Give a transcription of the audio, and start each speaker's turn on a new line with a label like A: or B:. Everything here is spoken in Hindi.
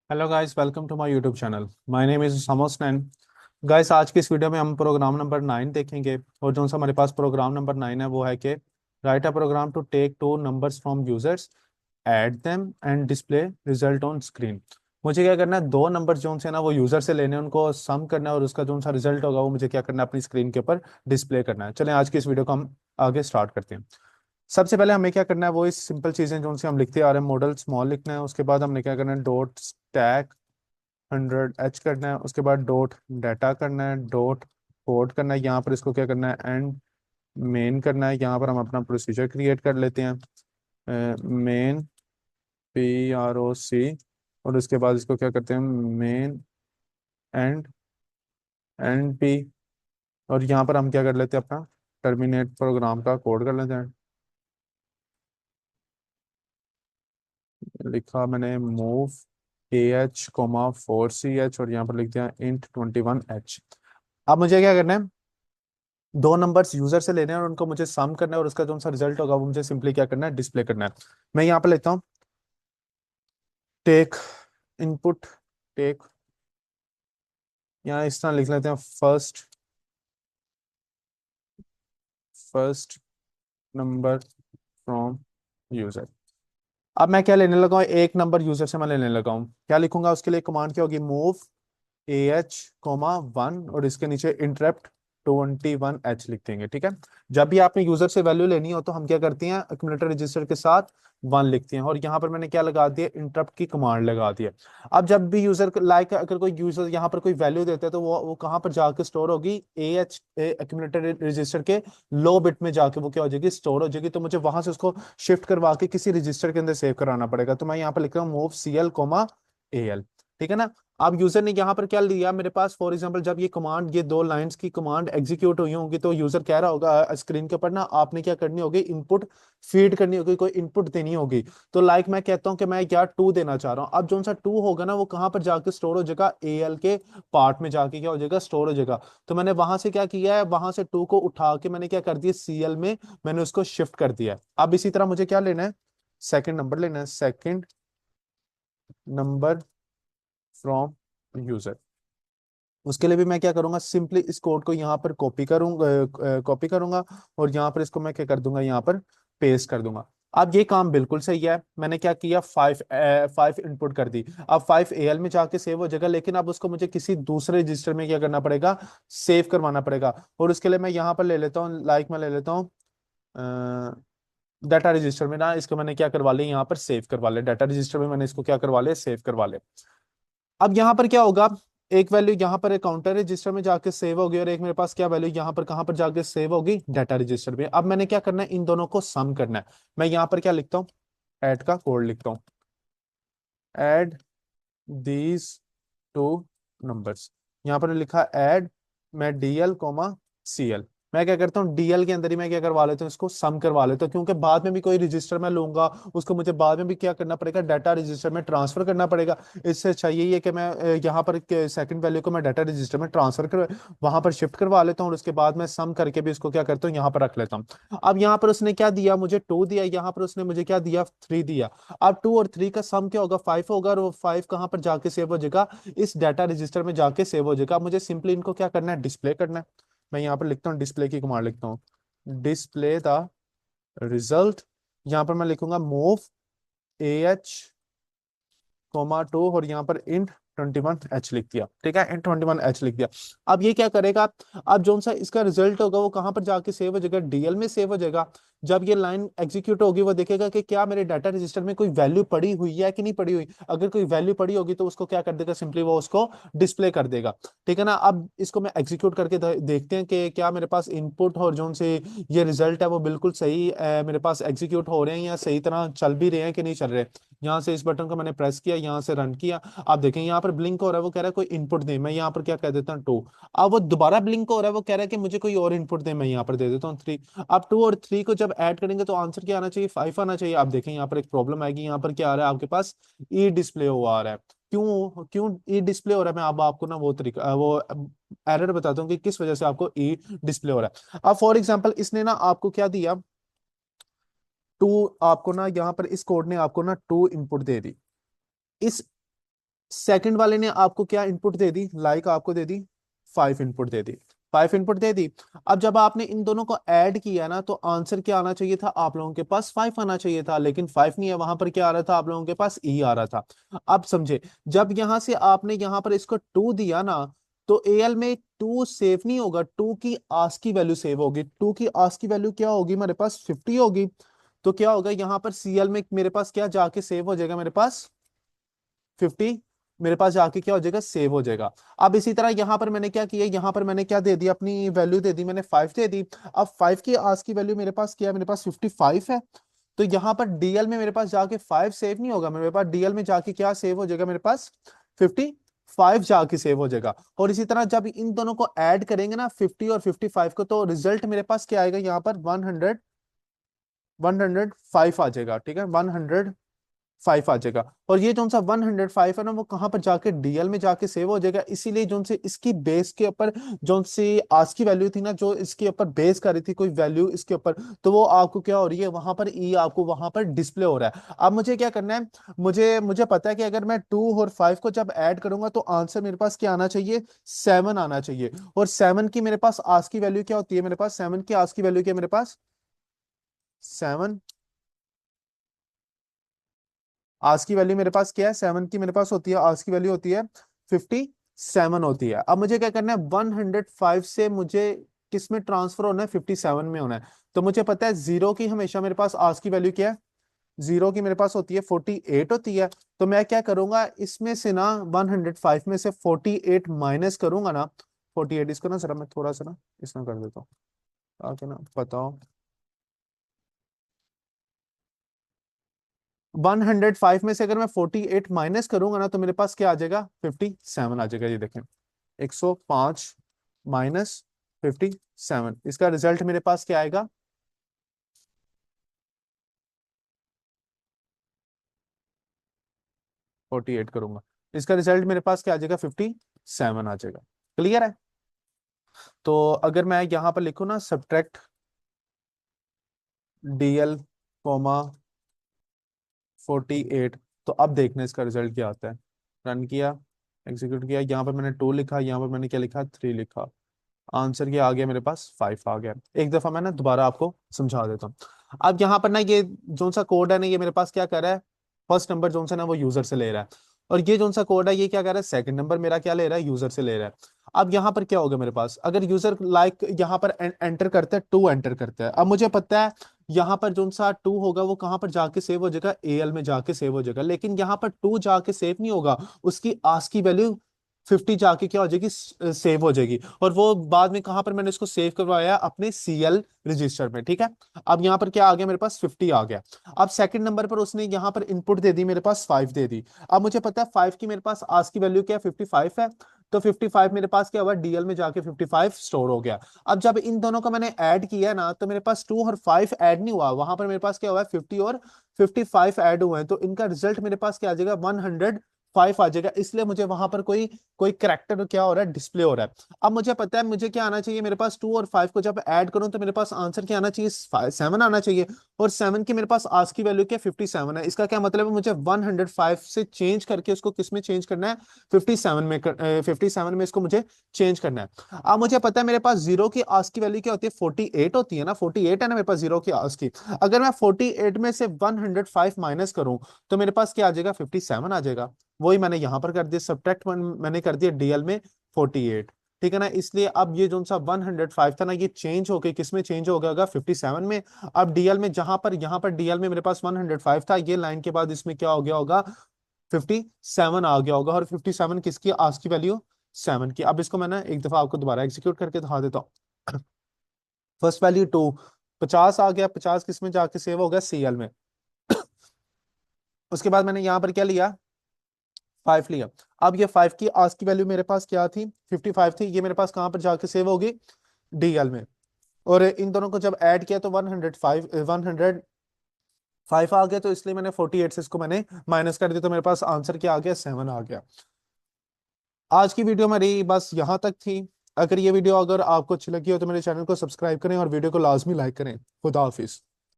A: Hello guys, welcome to my YouTube channel. My name is समोस नैन। गाइस, आज की इस वीडियो में हम प्रोग्राम नंबर 9 देखेंगे। और जो सा हमारे पास प्रोग्राम नंबर 9 है वो है कि write a program to take two numbers from users, add them and display result on screen. मुझे क्या करना है, दो नंबर जो से ना वो यूजर से लेने हैं, उनको सम करना है और उसका जो सा रिजल्ट होगा वो मुझे क्या करना है, अपनी स्क्रीन के ऊपर डिस्प्ले करना है। चलें आज की इस वीडियो को हम आगे स्टार्ट करते हैं। सबसे पहले हमें क्या करना है, वो इस सिंपल चीजें जो उनसे हम लिखते आ रहे हैं, मॉडल स्मॉल लिखना है। उसके बाद हमने क्या करना है, डॉट स्टैक 100 करना है। उसके बाद डॉट डाटा करना है, डॉट कोड करना है। यहाँ पर इसको क्या करना है, एंड मेन करना है। यहाँ पर हम अपना प्रोसीजर क्रिएट कर लेते हैं, मेन PROC। और उसके बाद इसको क्या करते हैं, मेन एंड NP। और यहाँ पर हम क्या कर लेते हैं, अपना टर्मिनेट प्रोग्राम का कोड कर लेते हैं। लिखा मैंने मूव AH, 4CH, और यहाँ पर लिख दिया int 21H। अब मुझे क्या करना है, दो नंबर्स यूजर से लेने हैं और उनको मुझे सम करना है और उसका जो सा रिजल्ट होगा वो मुझे सिंपली क्या करना है, डिस्प्ले करना है। मैं यहाँ पे लेता हूँ टेक इनपुट, टेक, यहाँ इस तरह लिख लेते हैं, first first number from user. अब मैं क्या लेने लगा हूँ, एक नंबर यूजर से मैं लेने लगा हूँ। क्या लिखूंगा उसके लिए, कमांड क्या होगी, मूव AH, 1, और इसके नीचे इंटरप्ट 21H लिख देंगे। ठीक है। जब भी आपने यूजर से वैल्यू लेनी हो तो हम क्या करते हैं, एक्यूमुलेटर रजिस्टर के साथ 1 लिखते हैं। और यहाँ पर मैंने क्या लगा दिया, इंटरप्ट की कमांड लगा दी है। अब जब भी यूजर लाइक अगर कोई यूजर यहाँ पर कोई वैल्यू देता है तो वो कहाँ पर जाके स्टोर होगी, AH एक्यूमुलेटर रजिस्टर के लो बिट में जाके वो क्या हो जाएगी, स्टोर हो जाएगी। तो मुझे वहां से उसको शिफ्ट करवा के किसी रजिस्टर के अंदर सेव कराना पड़ेगा। तो मैं यहाँ पर लिख रहा हूँ मूव CL, AL। ठीक है ना। अब यूजर ने यहाँ पर क्या लिया मेरे पास, फॉर एग्जांपल जब ये कमांड, ये दो लाइंस की कमांड एग्जीक्यूट हुई होंगी तो यूजर कह रहा होगा स्क्रीन के ऊपर ना, आपने क्या करनी होगी, इनपुट फीड करनी होगी, कोई इनपुट देनी होगी। तो लाइक मैं कहता हूँ कि मैं यार 2 देना चाह रहा हूँ। अब जो सा 2 होगा ना वो कहाँ पर जाके स्टोर हो जाएगा, AL के पार्ट में जाके क्या हो जाएगा, स्टोर हो जाएगा। तो मैंने वहां से क्या किया है, वहां से 2 को उठा के मैंने क्या कर दिया, CL में मैंने उसको शिफ्ट कर दिया है। अब इसी तरह मुझे क्या लेना है, सेकंड नंबर लेना है, सेकंड नंबर फ्रॉम यूजर। उसके लिए भी मैं क्या करूंगा, सिंपली इस कोड को यहाँ पर कॉपी करूंगा और यहाँ पर इसको मैं क्या कर दूंगा, यहाँ पर पेस्ट कर दूंगा। अब ये काम बिल्कुल सही है। मैंने क्या किया, 5 इनपुट कर दी। अब 5 AL में जाके सेव हो जाएगा, लेकिन अब उसको मुझे किसी दूसरे रजिस्टर में क्या करना पड़ेगा, सेव करवाना पड़ेगा। और उसके लिए मैं यहाँ पर ले लेता हूँ, लाइक मैं ले लेता हूँ डाटा रजिस्टर में ना, इसको मैंने क्या करवा लिया, यहाँ पर सेव करवा लिया। डाटा रजिस्टर में मैंने इसको क्या करवा लिया, सेव करवा लिया। अब यहाँ पर क्या होगा, एक वैल्यू यहाँ पर एक काउंटर रजिस्टर में जाके सेव होगी और एक मेरे पास क्या वैल्यू यहाँ पर कहाँ पर जाके सेव होगी, डाटा रजिस्टर में। अब मैंने क्या करना है, इन दोनों को सम करना है। मैं यहाँ पर क्या लिखता हूँ, ऐड का कोड लिखता हूँ, ऐड दीज टू नंबर्स। यहाँ पर लिखा ऐड, मैं DL, CL, मैं क्या करता हूँ, DL के अंदर ही मैं क्या करवा लेता हूँ, इसको सम करवा लेता हूँ। क्योंकि बाद में भी कोई रजिस्टर मैं लूंगा, उसको मुझे बाद में भी क्या करना पड़ेगा, डाटा रजिस्टर में ट्रांसफर करना पड़ेगा। इससे अच्छा यही है कि मैं यहाँ पर सेकंड वैल्यू को मैं डाटा रजिस्टर में ट्रांसफर कर वहां पर शिफ्ट करवा लेता हूँ और उसके बाद मैं सम करके भी इसको क्या करता हूँ, यहाँ पर रख लेता हूँ। अब यहाँ पर उसने क्या दिया, मुझे 2 दिया, यहाँ पर उसने मुझे क्या दिया, 3 दिया। अब 2 और 3 का सम क्या होगा, 5 होगा, और वो 5 कहाँ पर जाके सेव हो जाएगा, इस डाटा रजिस्टर में जाके सेव हो जाएगा। मुझे सिंपली इनको क्या करना है, डिस्प्ले करना है। मैं यहाँ पर लिखता हूँ, डिस्प्ले की कमांड लिखता हूँ, डिस्प्ले द रिजल्ट। यहाँ पर मैं लिखूंगा मूव AH, 2, और यहाँ पर इंट 21H लिख दिया। ठीक है, इंट 21H लिख दिया। अब ये क्या करेगा, अब जो सा इसका रिजल्ट होगा वो कहाँ पर जाके सेव हो जाएगा, DL में सेव हो जाएगा। जब ये लाइन एग्जीक्यूट होगी वो देखेगा कि क्या मेरे डाटा रजिस्टर में कोई वैल्यू पड़ी हुई है कि नहीं पड़ी हुई। अगर कोई वैल्यू पड़ी होगी तो उसको क्या कर देगा, सिंपली वो उसको डिस्प्ले कर देगा। ठीक है ना। अब इसको मैं एग्जीक्यूट करके देखते हैं कि क्या मेरे पास इनपुट और जो से ये रिजल्ट है वो बिल्कुल सही मेरे पास एग्जीक्यूट हो रहे हैं या सही तरह चल भी रहे हैं कि नहीं चल रहे। यहाँ से इस बटन को मैंने प्रेस किया, यहाँ से रन किया। आप देखें यहाँ पर ब्लिंक हो रहा है, वो कह रहा है कोई इनपुट दे। मैं यहाँ पर क्या कह देता हूँ, 2। अब वो दोबारा ब्लिंक हो रहा है, वो कह रहा है कि मुझे कोई और इनपुट दे। मैं यहाँ पर दे देता हूँ 3। अब 2 और 3 को जब ऐड करेंगे तो आंसर क्या आना चाहिए, 5 आना चाहिए। आप देखें यहाँ पर एक प्रॉब्लम आएगी, यहाँ पर क्या आ रहा है आपके पास, ई डिस्प्ले हो आ रहा है। क्यों क्यों ई डिस्प्ले हो रहा है, मैं अब आपको ना वो तरीका वो एरर बताता हूँ कि किस वजह से आपको ई डिस्प्ले हो रहा है। अब फॉर एग्जांपल इसने ना आपको क्या दिया, 2, आपको ना यहाँ पर इस कोड ने आपको ना 2 इनपुट दे दी। इस सेकंड वाले ने आपको क्या इनपुट दे दी, लाइक आपको दे दी 5 इनपुट दे दी, 5 इनपुट दे दी। अब जब आपने इन दोनों को ऐड किया ना, तो आंसर क्या आना चाहिए था, आप लोगों के पास 5 आना चाहिए था, लेकिन 5 नहीं है, वहां पर क्या आ रहा था, आप लोगों के पास ई आ रहा था। अब समझे, जब यहां से आपने यहां पर इसको 2 दिया ना, तो एल में 2 सेव नहीं होगा, 2 की आस की वैल्यू सेव होगी, 2 की आस की वैल्यू क्या होगी, मेरे पास 50 होगी। तो क्या होगा यहाँ पर सीएल में मेरे पास क्या जाके सेव हो जाएगा, मेरे पास 50 मेरे पास जाके क्या हो जाएगा, सेव हो जाएगा। अब इसी तरह यहां पर मैंने क्या किया, यहां पर मैंने क्या दे दिया, अपनी वैल्यू दे दी मैंने 5 दे दी। अब 5 की आज की वैल्यू मेरे पास क्या है, मेरे पास 55 है। तो यहां पर डीएल में मेरे पास जाके 5 सेव नहीं होगा, मेरे पास डीएल में जाके क्या सेव हो जाएगा, मेरे पास 55 जाके सेव हो जाएगा। और इसी तरह जब इन दोनों को ऐड करेंगे ना, 50 और 55 को, तो रिजल्ट मेरे पास क्या आएगा, यहाँ पर 105 आ जाएगा, ठीक है, 105 आ जाएगा। और ये जो सा 105 है ना, वो कहां पर जाके डीएल में जाके सेव हो जाएगा, इसीलिए जो से इसकी बेस के ऊपर जो सी आज की वैल्यू थी ना, जो इसके ऊपर बेस कर रही थी कोई वैल्यू इसके ऊपर, तो वो आपको क्या हो रही है, वहां पर ई आपको वहां पर डिस्प्ले हो रहा है। अब मुझे क्या करना है, मुझे मुझे पता है कि अगर मैं 2 और 5 को जब ऐड करूंगा, तो आंसर मेरे पास क्या आना चाहिए, 7 आना चाहिए। और 7 की मेरे पास आज की वैल्यू क्या होती है, मेरे पास 7 की आज की वैल्यू क्या है, मेरे पास 7 आज की वैल्यू मेरे पास क्या है, 7 की मेरे पास होती है, आज की वैल्यू होती है 57 होती है। अब मुझे क्या करना है, 105 से मुझे किस में ट्रांसफर होना है, 57 में होना है। तो मुझे पता है जीरो की हमेशा मेरे पास आज की वैल्यू क्या है, जीरो की मेरे पास होती है 48 होती है। तो मैं क्या करूंगा, इसमें से ना 105 में से 48 माइनस करूंगा ना, 48 इसको ना जरा मैं थोड़ा सा ना इसमें कर देता हूँ, ताकि ना बताओ, 105 में से अगर मैं 48 माइनस करूंगा ना, तो मेरे पास क्या आ जाएगा, 57 आ जाएगा। ये देखें, 105 माइनस 57, इसका रिजल्ट मेरे पास क्या आएगा, 48 करूंगा, इसका रिजल्ट मेरे पास क्या आ जाएगा, 57 आ जाएगा। क्लियर है। तो अगर मैं यहां पर लिखूं ना, सब्ट्रैक्ट डीएल कोमा 48, तो अब देखना इसका रिजल्ट क्या आता है। रन किया, एग्जीक्यूट किया, यहाँ पर मैंने 2 लिखा, यहाँ पर मैंने क्या लिखा, 3 लिखा, आंसर क्या आ गया, मेरे पास 5 आ गया। एक दफा मैं ना दोबारा आपको समझा देता हूँ। अब यहाँ पर ना ये जो सा कोड है ना, ये मेरे पास क्या कर रहा है, फर्स्ट नंबर जो सा ना वो यूजर से ले रहा है, और ये जो सा कोड है ये क्या कर रहा है, सेकंड नंबर मेरा क्या ले रहा है, यूजर से ले रहा है। अब यहाँ पर क्या होगा, मेरे पास अगर यूजर लाइक यहाँ पर एंटर करता है, 2 एंटर करता है, अब मुझे पता है यहाँ पर जो सा 2 होगा वो कहाँ पर जाके सेव हो जाएगा, एएल में जाके सेव हो जाएगा, लेकिन यहाँ पर 2 जाके सेव नहीं होगा, उसकी आस की वैल्यू 50 जाके क्या हो जाएगी, सेव हो जाएगी। और वो बाद में कहां पर मैंने इसको सेव करवाया, अपने सीएल रजिस्टर में, ठीक है। अब यहाँ पर क्या आ गया, मेरे पास 50 आ गया। अब सेकंड नंबर पर उसने यहाँ पर इनपुट दे दी, मेरे पास 5 दे दी। अब मुझे पता है 5 की मेरे पास आज की वैल्यू क्या है, 55 है। तो 55 मेरे पास क्या हुआ, डीएल में जाके 55 स्टोर हो गया। अब जब इन दोनों को मैंने ऐड किया ना, तो मेरे पास 2 और 5 ऐड नहीं हुआ, वहां पर मेरे पास क्या हुआ है, 50 और 55 ऐड हुए हैं, तो इनका रिजल्ट मेरे पास क्या आ जाएगा, 105 आ जाएगा। इसलिए मुझे वहां पर कोई कोई करेक्टर क्या हो रहा है, डिस्प्ले हो रहा है। अब मुझे पता है मुझे क्या आना चाहिए, मेरे पास 2 और 5 को जब ऐड करूं, तो मेरे पास आंसर क्या आना चाहिए, 7 आना चाहिए। और 7 की मेरे पास आज की वैल्यू क्या, 57 है। इसका क्या मतलब है, मुझे 105 से चेंज करके उसको किस में चेंज करना है, 57 में 57 में इसको मुझे चेंज करना है। अब मुझे पता है मेरे पास जीरो की आज की वैल्यू क्या होती है, 48 होती है ना, 48 है ना मेरे पास जीरो की आज की। अगर मैं 48 में से 105 माइनस करूं, तो मेरे पास क्या आ जाएगा, 57 आ जाएगा। वही मैंने यहां पर कर दिया, सब्ट्रैक्ट मैंने कर दिया डीएल में 48, ठीक है ना। इसलिए अब ये जो सा 105 था ना, ये चेंज होके किस में चेंज हो गया होगा, 57 में। अब डीएल में जहां पर यहाँ पर डीएल में मेरे पास 105 था, ये लाइन के बाद इसमें क्या हो गया होगा, 57 आ गया होगा। और 57 किसकी, आज की वैल्यू 7 की। अब इसको मैं ना एक दफा आपको दोबारा एग्जीक्यूट करके दिखा देता हूँ। फर्स्ट वैल्यू 2, 50 आ गया, 50 किस में जाके सेव हो गया, सीएल में। उसके बाद मैंने यहाँ पर क्या लिया, 5 लिया। अब ये 5 की आज की वैल्यू मेरे पास क्या थी, 55 थी, ये मेरे पास कहां पर जाके सेव होगी, डीएल में। और इन दोनों को जब ऐड किया, तो 105 आ गया, तो इसलिए मैंने 48 से इसको मैंने माइनस कर दिया, तो मेरे पास आंसर क्या आ गया, 7 आ गया। आज की वीडियो मेरी बस यहाँ तक थी। अगर ये वीडियो अगर आपको अच्छी लगी हो, तो मेरे चैनल को सब्सक्राइब करें और वीडियो को लाजमी लाइक करें। खुदा हाफिज।